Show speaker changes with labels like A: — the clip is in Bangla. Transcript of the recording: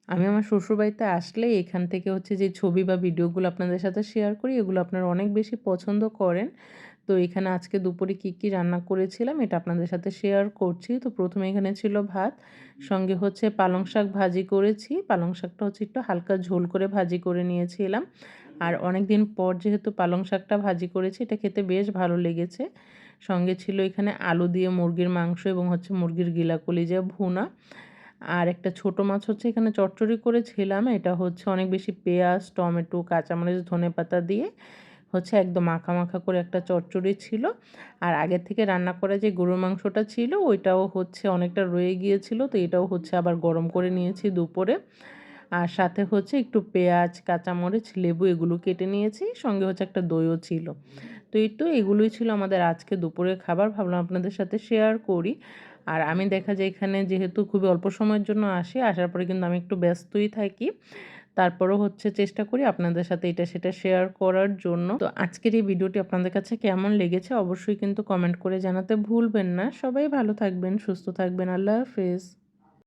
A: আমি আমার শ্বশুরবাড়িতে আসলে এখান থেকে হচ্ছে যে ছবি বা ভিডিওগুলো আপনাদের সাথে শেয়ার করি, এগুলো আপনারা অনেক বেশি পছন্দ করেন। তো এখানে আজকে দুপুরে কী রান্না করেছিলাম এটা আপনাদের সাথে শেয়ার করছি। তো প্রথমে এখানে ছিল ভাত, সঙ্গে হচ্ছে পালং শাক ভাজি করেছি। পালং শাকটা হচ্ছে একটু হালকা ঝোল করে ভাজি করে নিয়েছিলাম। আর অনেকদিন পর যেহেতু পালং শাকটা ভাজি করেছি, এটা খেতে বেশ ভালো লেগেছে। সঙ্গে ছিল এখানে আলু দিয়ে মুরগির মাংস এবং হচ্ছে মুরগির গিলা কলিজা ভুনা। আর একটা ছোট মাছ হচ্ছে এখানে চচ্চড়ি করেছিলাম। এটা হচ্ছে অনেক বেশি পেঁয়াজ, টমেটো, কাঁচামরিচ, ধনেপাতা দিয়ে হচ্ছে একদম মাখা, মাখা করে একটা চচ্চড়ি ছিল। আর আগের থেকে রান্না করা যে গরুর মাংসটা ছিল ওইটাও হচ্ছে অনেকটা রয়ে গিয়েছিল। তো এটাও হচ্ছে আবার গরম করে নিয়েছি দুপুরে। আর সাথে হচ্ছে একটু পেঁয়াজ, কাঁচামরিচ, লেবু এগুলো কেটে নিয়েছি। সঙ্গে হচ্ছে একটা দইও ছিল। তো এই তো এগুলোই ছিল আমাদের আজকে দুপুরের খাবার। ভাবলাম আপনাদের সাথে শেয়ার করি। আর আমি দেখা যায় এখানে যেহেতু খুবই অল্প সময়ের জন্য আসি, আসার পরে কিন্তু আমি একটু ব্যস্তই থাকি। তারপরেও হচ্ছে চেষ্টা করি আপনাদের সাথে এটা সেটা শেয়ার করার জন্য। তো আজকের এই ভিডিওটি আপনাদের কাছে কেমন লেগেছে অবশ্যই কিন্তু কমেন্ট করে জানাতে ভুলবেন না। সবাই ভালো থাকবেন, সুস্থ থাকবেন। আল্লাহ হাফেজ।